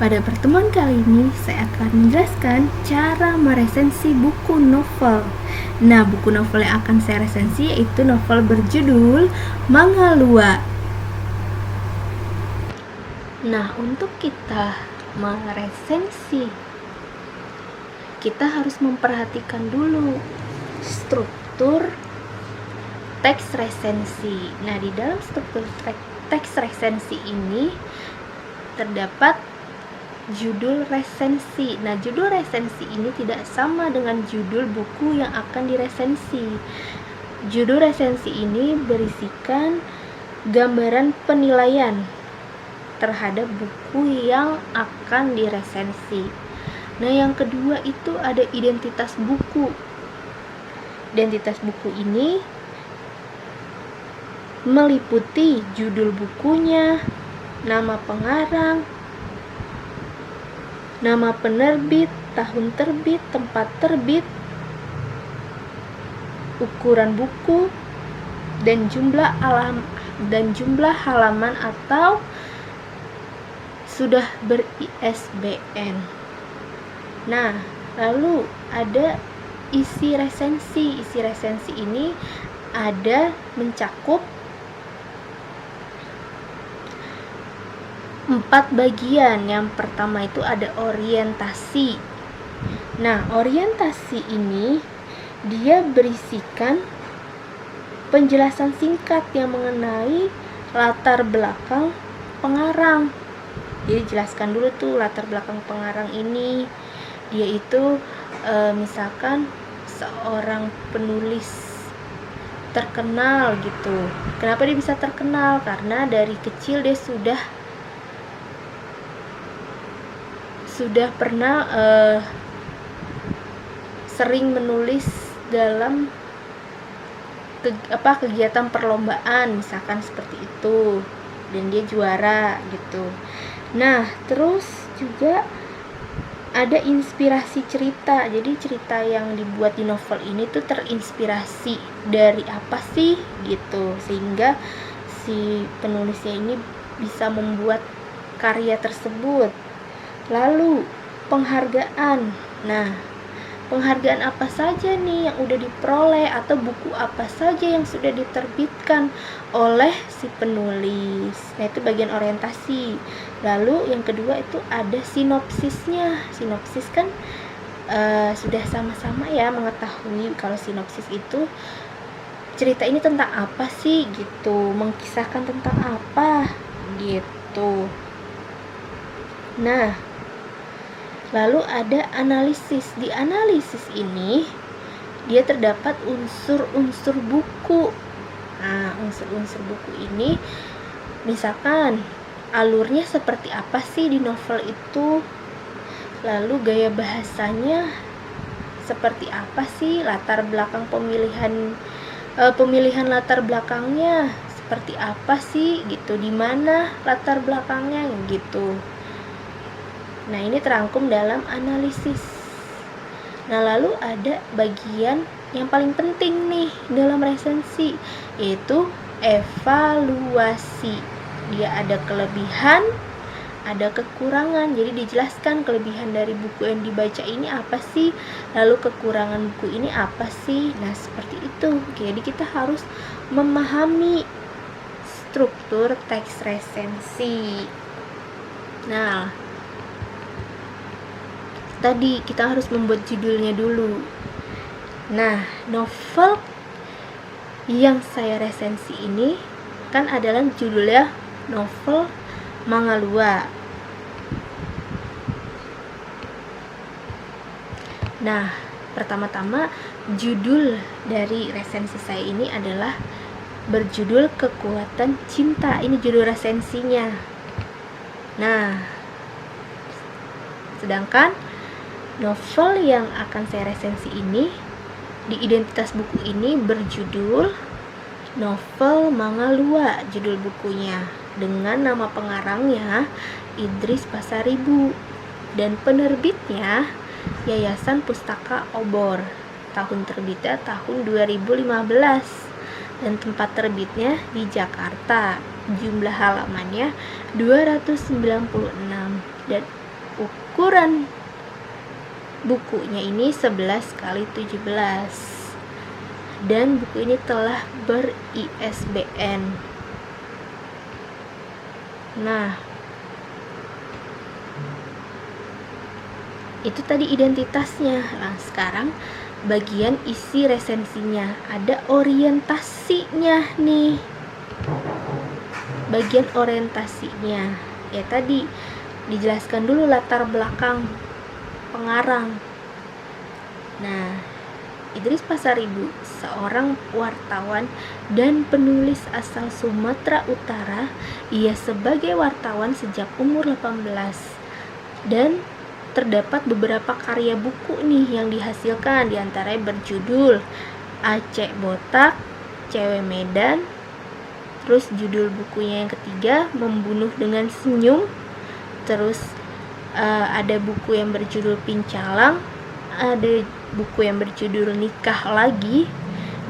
Pada pertemuan kali ini, saya akan menjelaskan cara meresensi buku novel. Nah, buku novel yang akan saya resensi yaitu novel berjudul Manga Lua. Nah, untuk kita meresensi, kita harus memperhatikan dulu struktur teks resensi. Nah, di dalam struktur teks resensi ini terdapat judul resensi. Nah, judul resensi ini tidak sama dengan judul buku yang akan diresensi. Judul resensi ini berisikan gambaran penilaian terhadap buku yang akan diresensi. Nah, yang kedua itu ada identitas buku. Identitas buku ini meliputi judul bukunya, nama pengarang, nama penerbit, tahun terbit, tempat terbit, ukuran buku, dan jumlah halaman atau sudah ber-ISBN. Nah, lalu ada isi resensi. Isi resensi ini ada mencakup 4 bagian. Yang pertama itu ada orientasi. Nah, orientasi ini dia berisikan penjelasan singkat yang mengenai latar belakang pengarang. Jadi jelaskan dulu tuh latar belakang pengarang ini. Dia itu misalkan seorang penulis terkenal gitu. Kenapa dia bisa terkenal? Karena dari kecil dia sudah pernah sering menulis dalam kegiatan perlombaan, misalkan seperti itu, dan dia juara gitu. Nah, terus juga ada inspirasi cerita. Jadi cerita yang dibuat di novel ini tuh terinspirasi dari apa sih gitu, sehingga si penulisnya ini bisa membuat karya tersebut. Lalu penghargaan. Nah, penghargaan apa saja nih yang udah diperoleh, atau buku apa saja yang sudah diterbitkan oleh si penulis. Nah, itu bagian orientasi. Lalu yang kedua itu ada sinopsisnya. Sinopsis kan sudah sama-sama ya mengetahui kalau sinopsis itu cerita ini tentang apa sih gitu, mengkisahkan tentang apa gitu. Nah, lalu ada analisis. Di analisis ini dia terdapat unsur-unsur buku. Nah, unsur-unsur buku ini misalkan alurnya seperti apa sih di novel itu, lalu gaya bahasanya seperti apa sih, latar belakang pemilihan latar belakangnya seperti apa sih gitu, di mana latar belakangnya gitu. Nah, ini terangkum dalam analisis. Nah, lalu ada bagian yang paling penting nih dalam resensi, yaitu evaluasi. Dia ada kelebihan, ada kekurangan. Jadi dijelaskan kelebihan dari buku yang dibaca ini apa sih, lalu kekurangan buku ini apa sih. Nah, seperti itu. Jadi kita harus memahami struktur teks resensi. Nah, tadi kita harus membuat judulnya dulu. Nah, novel yang saya resensi ini kan adalah judulnya novel Manga Lua. Nah, pertama-tama judul dari resensi saya ini adalah berjudul Kekuatan Cinta. Ini judul resensinya. Nah, sedangkan novel yang akan saya resensi ini di identitas buku ini berjudul novel Manga Lua, judul bukunya, dengan nama pengarangnya Idris Pasaribu, dan penerbitnya Yayasan Pustaka Obor. Tahun terbitnya tahun 2015 dan tempat terbitnya di Jakarta. Jumlah halamannya 296 dan ukuran bukunya ini 11 kali 17 dan buku ini telah ber-ISBN. Nah, itu tadi identitasnya. Nah, sekarang bagian isi resensinya, ada orientasinya nih. Bagian orientasinya ya tadi dijelaskan dulu latar belakang pengarang. Nah, Idris Pasaribu, seorang wartawan dan penulis asal Sumatera Utara. Ia sebagai wartawan sejak umur 18 dan terdapat beberapa karya buku nih yang dihasilkan, diantaranya berjudul Aceh Botak, Cewek Medan. Terus judul bukunya yang ketiga Membunuh dengan Senyum. Terus ada buku yang berjudul Pincalang, ada buku yang berjudul Nikah Lagi,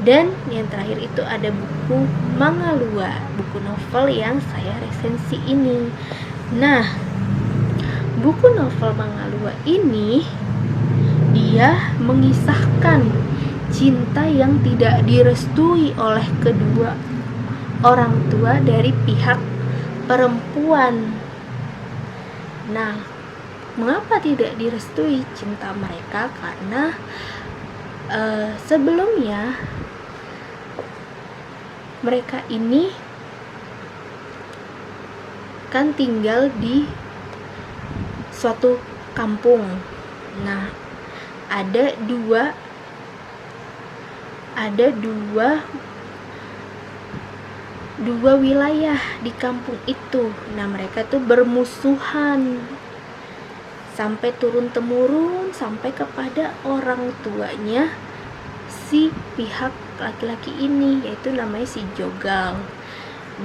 dan yang terakhir itu ada buku Mangalua, buku novel yang saya resensi ini. Nah, buku novel Mangalua ini dia mengisahkan cinta yang tidak direstui oleh kedua orang tua dari pihak perempuan. Nah, mengapa tidak direstui cinta mereka? Karena sebelumnya mereka ini kan tinggal di suatu kampung. Nah, ada dua wilayah di kampung itu. Nah, mereka tuh bermusuhan sampai turun-temurun sampai kepada orang tuanya si pihak laki-laki ini, yaitu namanya si Jogal.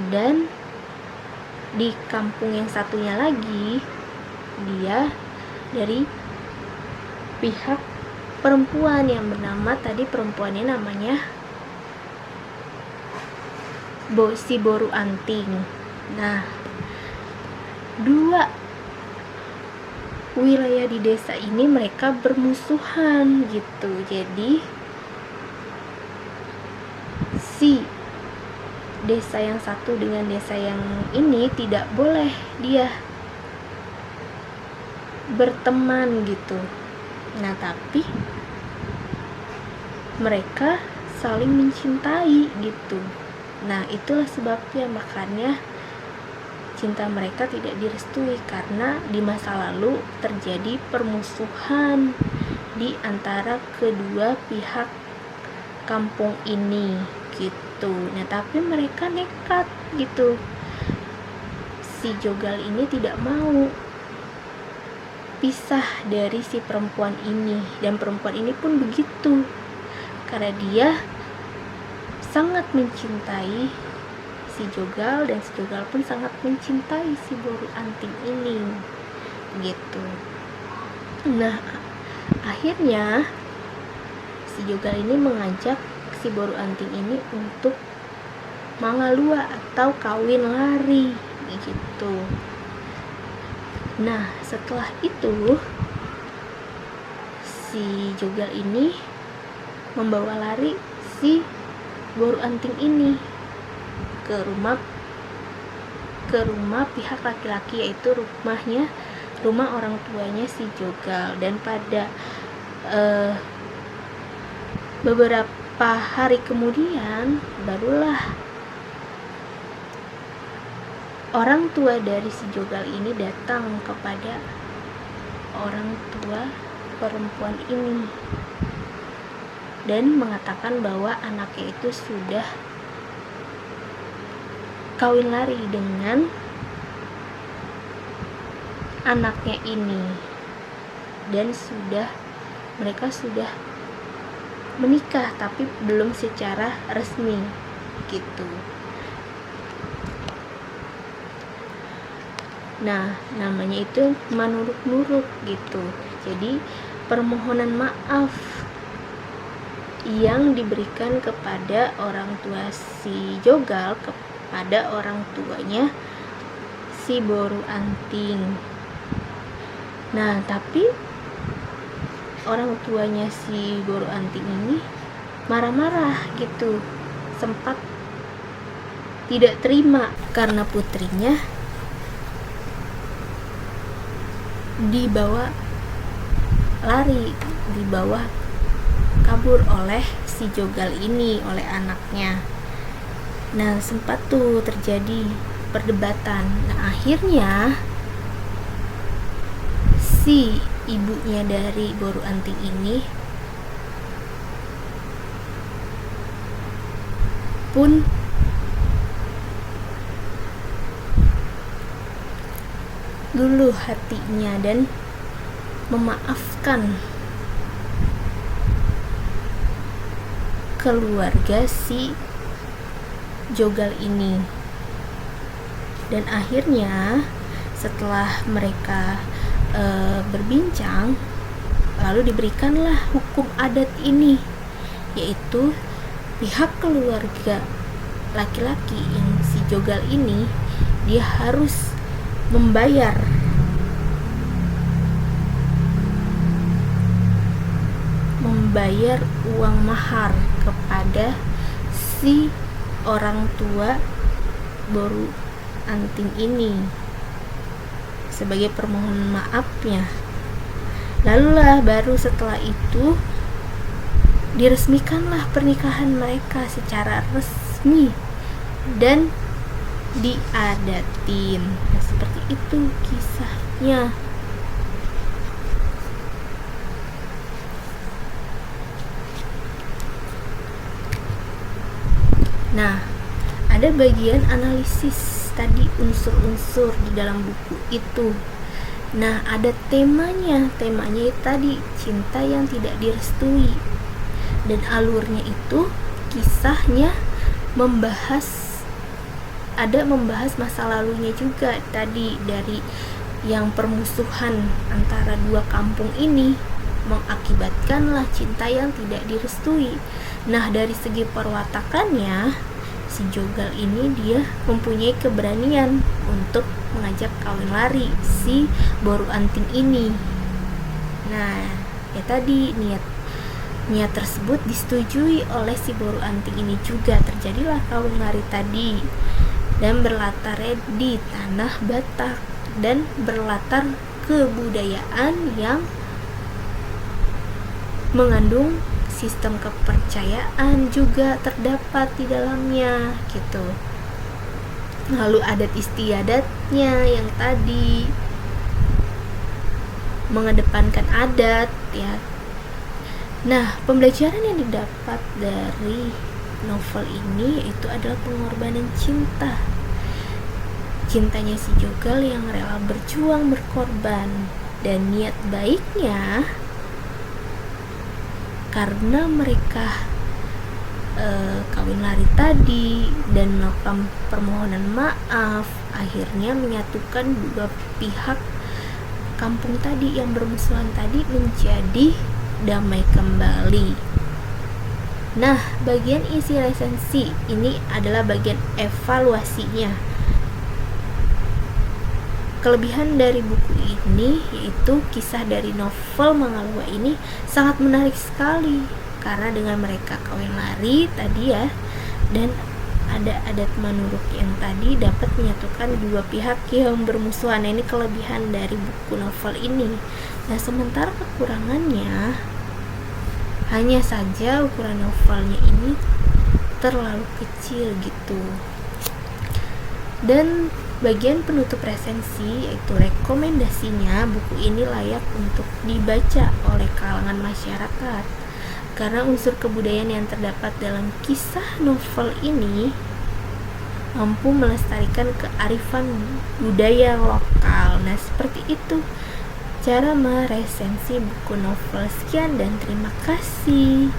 Dan di kampung yang satunya lagi dia dari pihak perempuan yang bernama tadi, perempuannya namanya si Boru Anting. Nah, dua wilayah di desa ini mereka bermusuhan gitu. Jadi si desa yang satu dengan desa yang ini tidak boleh dia berteman gitu. Nah, tapi mereka saling mencintai gitu. Nah, itulah sebabnya makanya cinta mereka tidak direstui, karena di masa lalu terjadi permusuhan di antara kedua pihak kampung ini gitu. Nah, tapi mereka nekat gitu. Si Jogal ini tidak mau pisah dari si perempuan ini, dan perempuan ini pun begitu, karena dia sangat mencintai si Jogal dan si Jogal pun sangat mencintai si Boru Anting ini gitu. Nah, akhirnya si Jogal ini mengajak si Boru Anting ini untuk mangalua atau kawin lari gitu. Nah, setelah itu si Jogal ini membawa lari si Boru Anting ini ke rumah pihak laki-laki, yaitu rumah orang tuanya si Jogal. Dan pada beberapa hari kemudian barulah orang tua dari si Jogal ini datang kepada orang tua perempuan ini dan mengatakan bahwa anaknya itu sudah kawin lari dengan anaknya ini, dan mereka sudah menikah tapi belum secara resmi gitu. Nah, namanya itu manuruk-nuruk gitu. Jadi permohonan maaf yang diberikan kepada orang tua si Jogal kepada orang tuanya si Boru Anting. Nah, tapi orang tuanya si Guru Anting ini marah-marah gitu, sempat tidak terima karena putrinya dibawa kabur oleh si Jogal ini, oleh anaknya. Nah, sempat tuh terjadi perdebatan. Nah, akhirnya si ibunya dari Boru Anting ini pun luluh hatinya dan memaafkan keluarga si Jogal ini. Dan akhirnya setelah mereka berbincang, lalu diberikanlah hukum adat ini, yaitu pihak keluarga laki-laki yang si Jogal ini, dia harus membayar uang mahar kepada si orang tua Boru Anting ini sebagai permohonan maafnya. Lalulah baru setelah itu diresmikanlah pernikahan mereka secara resmi dan diadatin. Nah, seperti itu kisahnya. Nah, ada bagian analisis tadi unsur-unsur di dalam buku itu. Nah, ada temanya tadi cinta yang tidak direstui. Dan alurnya itu kisahnya membahas masa lalunya juga tadi, dari yang permusuhan antara dua kampung ini mengakibatkanlah cinta yang tidak direstui. Nah, dari segi perwatakannya, si Jogal ini dia mempunyai keberanian untuk mengajak kawin lari si Boru Anting ini. Nah, ya tadi niat tersebut disetujui oleh si Boru Anting ini juga. Terjadilah kawin lari tadi dan berlatar di tanah Batak dan berlatar kebudayaan yang mengandung sistem kepercayaan juga terdapat di dalamnya gitu. Lalu adat istiadatnya yang tadi mengedepankan adat ya. Nah, pembelajaran yang didapat dari novel ini itu adalah pengorbanan cinta. Cintanya si Jogal yang rela berjuang berkorban, dan niat baiknya karena mereka kawin lari tadi dan melakukan permohonan maaf, akhirnya menyatukan dua pihak kampung tadi yang bermusuhan tadi menjadi damai kembali. Nah, bagian isi resensi ini adalah bagian evaluasinya. Kelebihan dari buku ini yaitu kisah dari novel Mangalua ini sangat menarik sekali, karena dengan mereka kawin lari tadi ya, dan ada adat manuruk yang tadi dapat menyatukan dua pihak yang bermusuhan. Ini kelebihan dari buku novel ini. Nah, sementara kekurangannya hanya saja ukuran novelnya ini terlalu kecil gitu. Dan bagian penutup resensi yaitu rekomendasinya, buku ini layak untuk dibaca oleh kalangan masyarakat karena unsur kebudayaan yang terdapat dalam kisah novel ini mampu melestarikan kearifan budaya lokal. Nah, seperti itu cara meresensi buku novel. Sekian dan terima kasih.